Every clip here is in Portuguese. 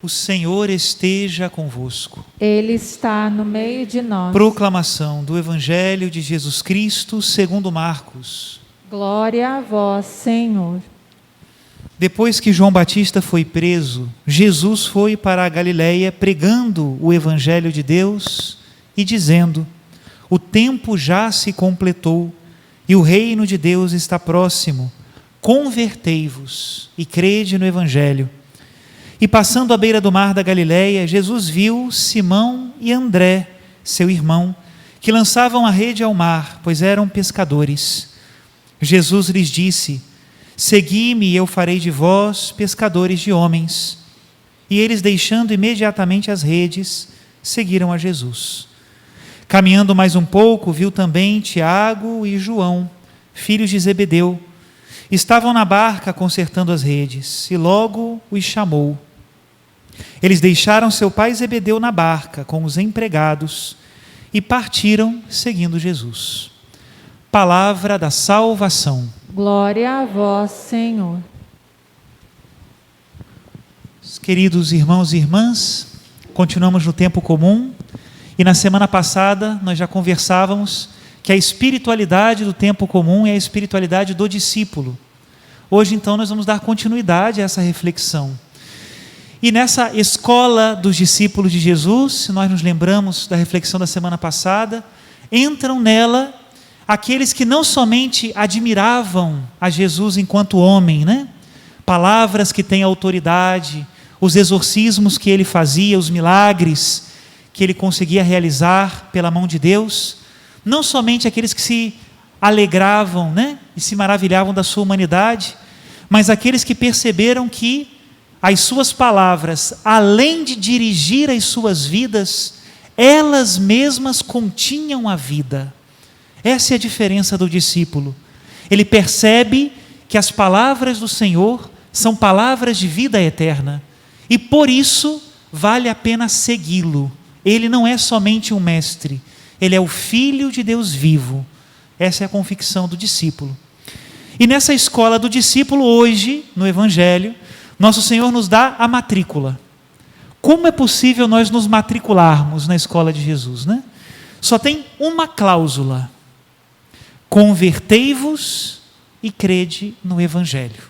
O Senhor esteja convosco. Ele está no meio de nós. Proclamação do Evangelho de Jesus Cristo segundo Marcos. Glória a vós, Senhor. Depois que João Batista foi preso, Jesus foi para a Galiléia pregando o Evangelho de Deus e dizendo: o tempo já se completou e o reino de Deus está próximo. Convertei-vos e crede no Evangelho. E passando à beira do mar da Galiléia, Jesus viu Simão e André, seu irmão, que lançavam a rede ao mar, pois eram pescadores. Jesus lhes disse: segui-me e eu farei de vós pescadores de homens. E eles, deixando imediatamente as redes, seguiram a Jesus. Caminhando mais um pouco, viu também Tiago e João, filhos de Zebedeu. Estavam na barca consertando as redes, e logo os chamou. Eles deixaram seu pai Zebedeu na barca com os empregados e partiram seguindo Jesus. Palavra da salvação. Glória a vós, Senhor. Queridos irmãos e irmãs, continuamos no tempo comum e na semana passada nós já conversávamos que a espiritualidade do tempo comum é a espiritualidade do discípulo. Hoje então nós vamos dar continuidade a essa reflexão. E nessa escola dos discípulos de Jesus, se nós nos lembramos da reflexão da semana passada, entram nela aqueles que não somente admiravam a Jesus enquanto homem, né? Palavras que têm autoridade, os exorcismos que ele fazia, os milagres que ele conseguia realizar pela mão de Deus, não somente aqueles que se alegravam, né? E se maravilhavam da sua humanidade, mas aqueles que perceberam que as suas palavras, além de dirigir as suas vidas, elas mesmas continham a vida. Essa é a diferença do discípulo. Ele percebe que as palavras do Senhor são palavras de vida eterna e por isso vale a pena segui-lo. Ele não é somente um mestre, ele é o Filho de Deus vivo. Essa é a convicção do discípulo. E nessa escola do discípulo, hoje, no Evangelho, nosso Senhor nos dá a matrícula. Como é possível nós nos matricularmos na escola de Jesus, né? Só tem uma cláusula: convertei-vos e crede no Evangelho.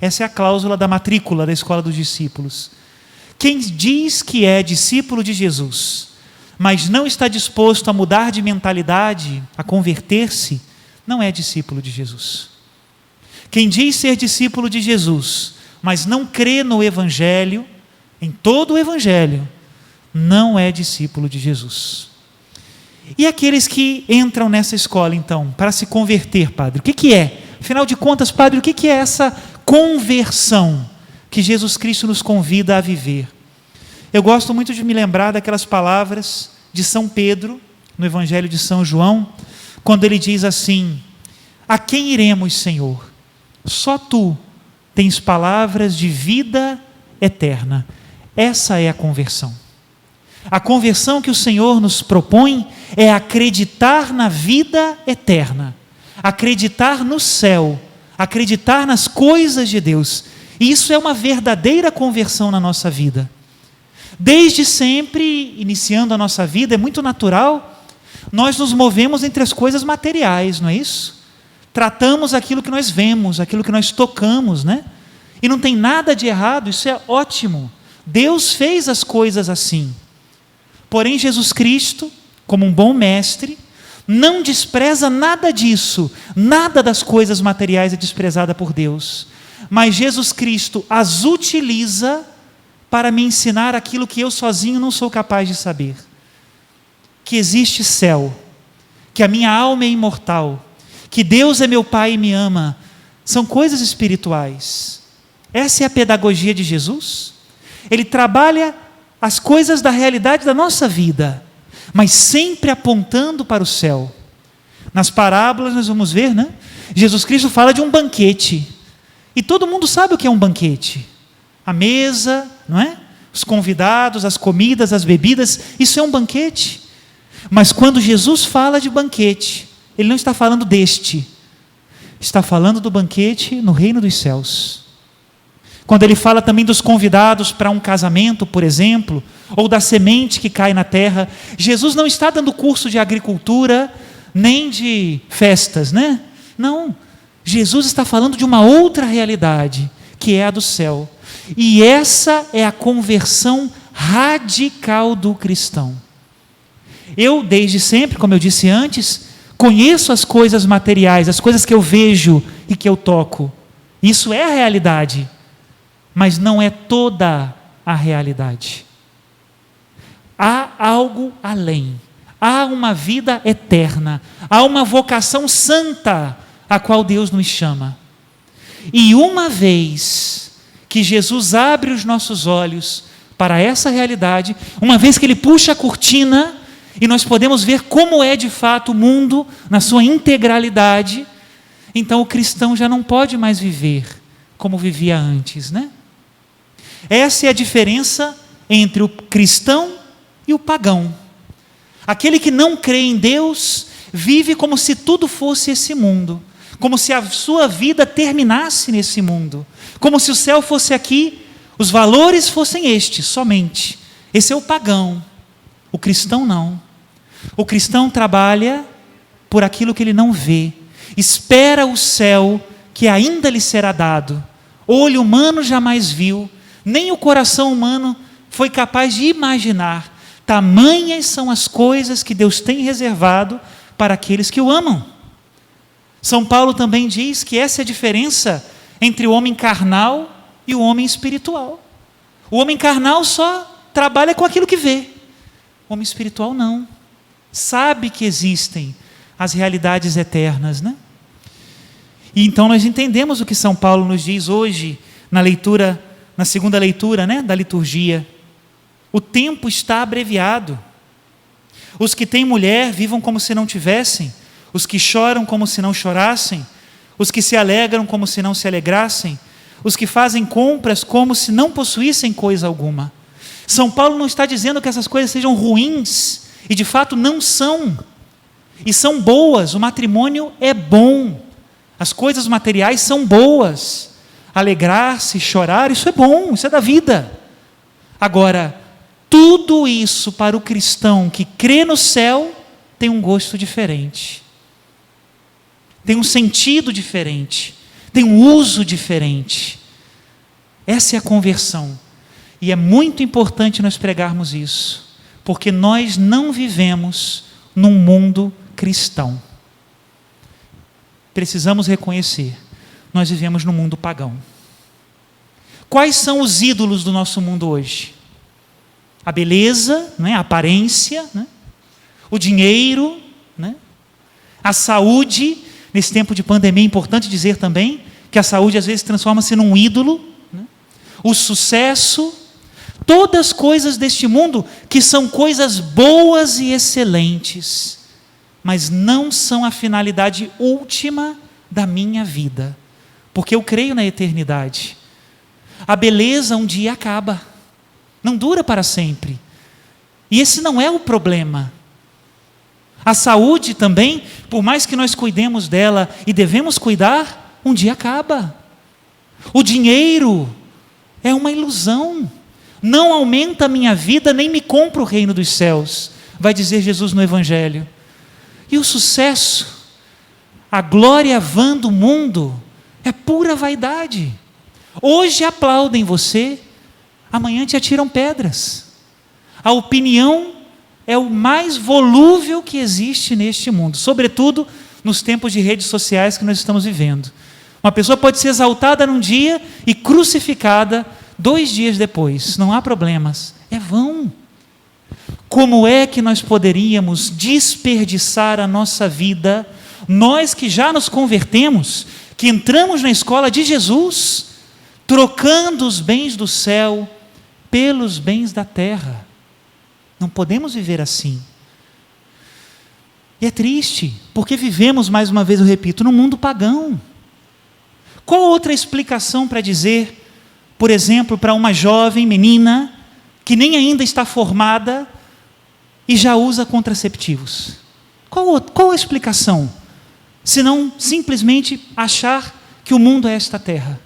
Essa é a cláusula da matrícula da escola dos discípulos. Quem diz que é discípulo de Jesus, mas não está disposto a mudar de mentalidade, a converter-se, não é discípulo de Jesus. Quem diz ser discípulo de Jesus, mas não crê no Evangelho, em todo o Evangelho, não é discípulo de Jesus. E aqueles que entram nessa escola, então, para se converter, padre, o que é? Afinal de contas, padre, o que é essa conversão que Jesus Cristo nos convida a viver? Eu gosto muito de me lembrar daquelas palavras de São Pedro, no Evangelho de São João, quando ele diz assim: a quem iremos, Senhor? Só Tu tens palavras de vida eterna. Essa é a conversão. A conversão que o Senhor nos propõe é acreditar na vida eterna, acreditar no céu, acreditar nas coisas de Deus. E isso é uma verdadeira conversão na nossa vida. Desde sempre, iniciando a nossa vida, é muito natural, nós nos movemos entre as coisas materiais, não é isso? Tratamos aquilo que nós vemos, aquilo que nós tocamos, né? E não tem nada de errado, isso é ótimo. Deus fez as coisas assim. Porém, Jesus Cristo, como um bom mestre, não despreza nada disso. Nada das coisas materiais é desprezada por Deus. Mas Jesus Cristo as utiliza para me ensinar aquilo que eu sozinho não sou capaz de saber. Que existe céu, que a minha alma é imortal, que Deus é meu Pai e me ama. São coisas espirituais. Essa é a pedagogia de Jesus. Ele trabalha as coisas da realidade da nossa vida, mas sempre apontando para o céu. Nas parábolas nós vamos ver, né? Jesus Cristo fala de um banquete. E todo mundo sabe o que é um banquete. A mesa, não é? Os convidados, as comidas, as bebidas, isso é um banquete. Mas quando Jesus fala de banquete, Ele não está falando deste. Está falando do banquete no reino dos céus. Quando ele fala também dos convidados para um casamento, por exemplo, ou da semente que cai na terra, Jesus não está dando curso de agricultura, nem de festas, né? Não. Jesus está falando de uma outra realidade, que é a do céu. E essa é a conversão radical do cristão. Eu, desde sempre, como eu disse antes, conheço as coisas materiais, as coisas que eu vejo e que eu toco. Isso é a realidade, mas não é toda a realidade. Há algo além. Há uma vida eterna. Há uma vocação santa a qual Deus nos chama. E uma vez que Jesus abre os nossos olhos para essa realidade, uma vez que Ele puxa a cortina e nós podemos ver como é de fato o mundo na sua integralidade, então o cristão já não pode mais viver como vivia antes, né? Essa é a diferença entre o cristão e o pagão. Aquele que não crê em Deus vive como se tudo fosse esse mundo, como se a sua vida terminasse nesse mundo, como se o céu fosse aqui, os valores fossem estes somente. Esse é o pagão. O cristão não. O cristão trabalha por aquilo que ele não vê, espera o céu que ainda lhe será dado. Olho humano jamais viu, nem o coração humano foi capaz de imaginar. Tamanhas são as coisas que Deus tem reservado para aqueles que o amam. São Paulo também diz que essa é a diferença entre o homem carnal e o homem espiritual. O homem carnal só trabalha com aquilo que vê. O homem espiritual não. Sabe que existem as realidades eternas, né? E então nós entendemos o que São Paulo nos diz hoje na leitura, na segunda leitura, né, da liturgia. O tempo está abreviado. Os que têm mulher vivam como se não tivessem, os que choram como se não chorassem, os que se alegram como se não se alegrassem, os que fazem compras como se não possuíssem coisa alguma. São Paulo não está dizendo que essas coisas sejam ruins, e de fato não são, e são boas. O matrimônio é bom, as coisas materiais são boas, alegrar-se, chorar, isso é bom, isso é da vida. Agora, tudo isso para o cristão que crê no céu tem um gosto diferente, tem um sentido diferente, tem um uso diferente. Essa é a conversão, e é muito importante nós pregarmos isso, porque nós não vivemos num mundo cristão. Precisamos reconhecer, nós vivemos num mundo pagão. Quais são os ídolos do nosso mundo hoje? A beleza, né? A aparência, né? O dinheiro, né? A saúde. Nesse tempo de pandemia é importante dizer também que a saúde às vezes transforma-se num ídolo, né? O sucesso, todas as coisas deste mundo que são coisas boas e excelentes, mas não são a finalidade última da minha vida, porque eu creio na eternidade. A beleza um dia acaba, não dura para sempre, e esse não é o problema. A saúde também, por mais que nós cuidemos dela e devemos cuidar, um dia acaba. O dinheiro é uma ilusão, não aumenta a minha vida, nem me compra o reino dos céus, vai dizer Jesus no Evangelho. E o sucesso, a glória vã do mundo, é pura vaidade. Hoje aplaudem você, amanhã te atiram pedras. A opinião é o mais volúvel que existe neste mundo, sobretudo nos tempos de redes sociais que nós estamos vivendo. Uma pessoa pode ser exaltada num dia e crucificada 2 dias depois, não há problemas, é vão. Como é que nós poderíamos desperdiçar a nossa vida, nós que já nos convertemos, que entramos na escola de Jesus, trocando os bens do céu pelos bens da terra? Não podemos viver assim. E é triste, porque vivemos, mais uma vez eu repito, num mundo pagão. Qual outra explicação para dizer, por exemplo, para uma jovem menina que nem ainda está formada e já usa contraceptivos? Qual a explicação? Se não simplesmente achar que o mundo é esta terra.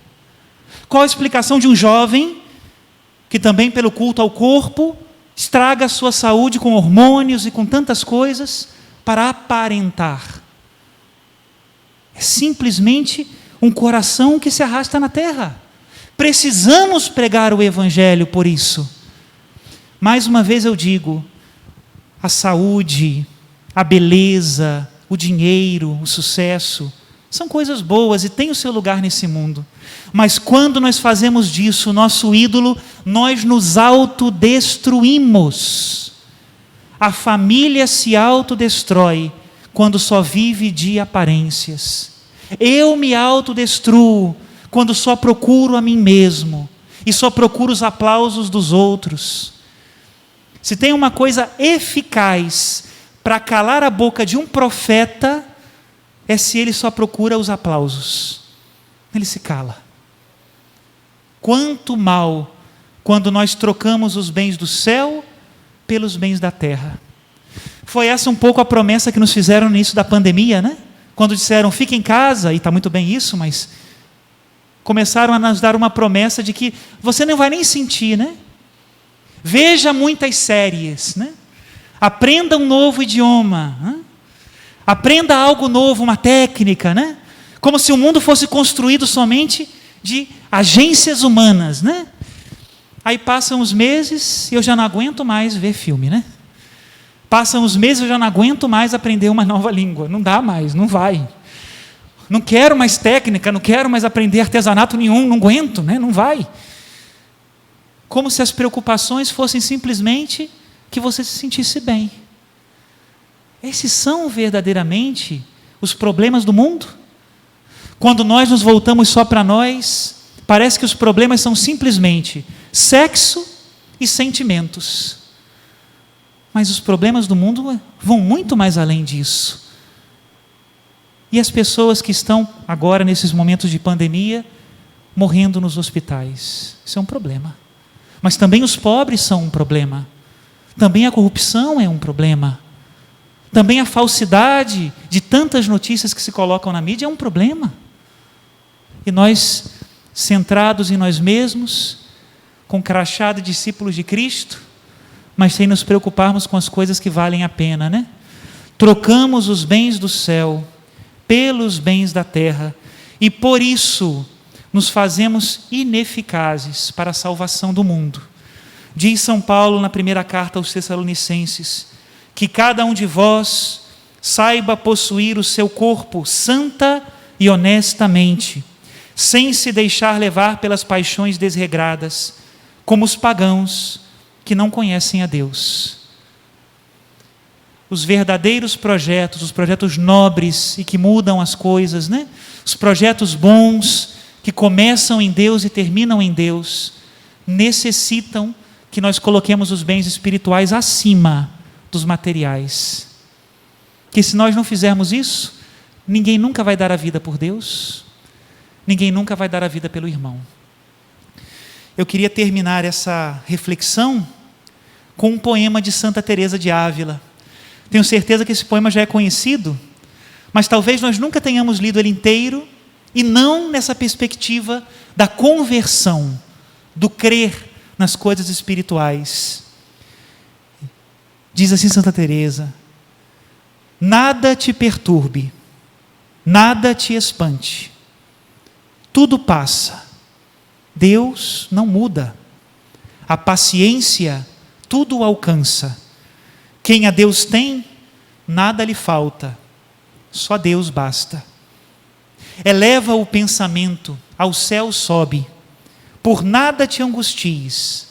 Qual a explicação de um jovem que também pelo culto ao corpo estraga a sua saúde com hormônios e com tantas coisas para aparentar? É simplesmente um coração que se arrasta na terra. Precisamos pregar o Evangelho por isso. Mais uma vez eu digo, a saúde, a beleza, o dinheiro, o sucesso, são coisas boas e têm o seu lugar nesse mundo. Mas quando nós fazemos disso o nosso ídolo, nós nos autodestruímos. A família se autodestrói quando só vive de aparências. Eu me autodestruo quando só procuro a mim mesmo e só procuro os aplausos dos outros. Se tem uma coisa eficaz para calar a boca de um profeta, é se ele só procura os aplausos. Ele se cala. Quanto mal quando nós trocamos os bens do céu pelos bens da terra. Foi essa um pouco a promessa que nos fizeram no início da pandemia, né? Quando disseram, fique em casa, e está muito bem isso, mas começaram a nos dar uma promessa de que você não vai nem sentir, né? Veja muitas séries, né? Aprenda um novo idioma, né? Aprenda algo novo, uma técnica, né? Como se o mundo fosse construído somente de agências humanas, né? Aí passam os meses e eu já não aguento mais ver filme, né? Passam os meses e eu já não aguento mais aprender uma nova língua. Não dá mais, não vai. Não quero mais técnica, não quero mais aprender artesanato nenhum, não aguento, né? Não vai. Como se as preocupações fossem simplesmente que você se sentisse bem. Esses são verdadeiramente os problemas do mundo? Quando nós nos voltamos só para nós, parece que os problemas são simplesmente sexo e sentimentos. Mas os problemas do mundo vão muito mais além disso. E as pessoas que estão agora, nesses momentos de pandemia, morrendo nos hospitais, isso é um problema. Mas também os pobres são um problema. Também a corrupção é um problema. Também a falsidade de tantas notícias que se colocam na mídia é um problema. E nós, centrados em nós mesmos, com crachá de discípulos de Cristo, mas sem nos preocuparmos com as coisas que valem a pena, né? Trocamos os bens do céu pelos bens da terra e por isso nos fazemos ineficazes para a salvação do mundo. Diz São Paulo na primeira carta aos Tessalonicenses, que cada um de vós saiba possuir o seu corpo santa e honestamente, sem se deixar levar pelas paixões desregradas, como os pagãos que não conhecem a Deus. Os verdadeiros projetos, os projetos nobres e que mudam as coisas, né? Os projetos bons que começam em Deus e terminam em Deus, necessitam que nós coloquemos os bens espirituais acima dos materiais. Que se nós não fizermos isso, ninguém nunca vai dar a vida por Deus, ninguém nunca vai dar a vida pelo irmão. Eu queria terminar essa reflexão com um poema de Santa Teresa de Ávila. Tenho certeza que esse poema já é conhecido, mas talvez nós nunca tenhamos lido ele inteiro, e não nessa perspectiva da conversão, do crer nas coisas espirituais. Diz assim Santa Teresa: nada te perturbe, nada te espante, tudo passa, Deus não muda, a paciência tudo alcança, quem a Deus tem, nada lhe falta, só Deus basta. Eleva o pensamento, ao céu sobe, por nada te angusties,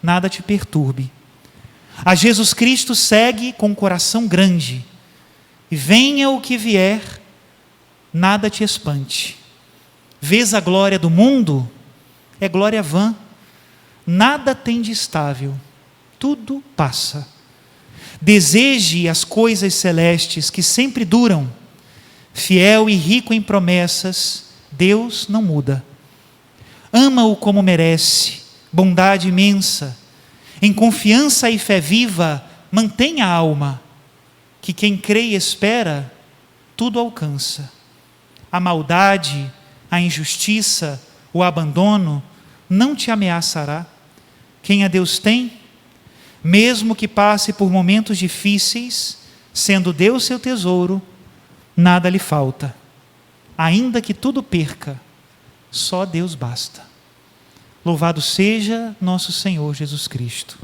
nada te perturbe. A Jesus Cristo segue com coração grande, e venha o que vier, nada te espante. Vês a glória do mundo? É glória vã, nada tem de estável, tudo passa. Deseje as coisas celestes que sempre duram, fiel e rico em promessas, Deus não muda. Ama-o como merece, bondade imensa, em confiança e fé viva, mantenha a alma, que quem crê e espera, tudo alcança. A maldade, a injustiça, O abandono não te ameaçará. Quem a Deus tem, mesmo que passe por momentos difíceis, sendo Deus seu tesouro, nada lhe falta. Ainda que tudo perca, só Deus basta. Louvado seja nosso Senhor Jesus Cristo.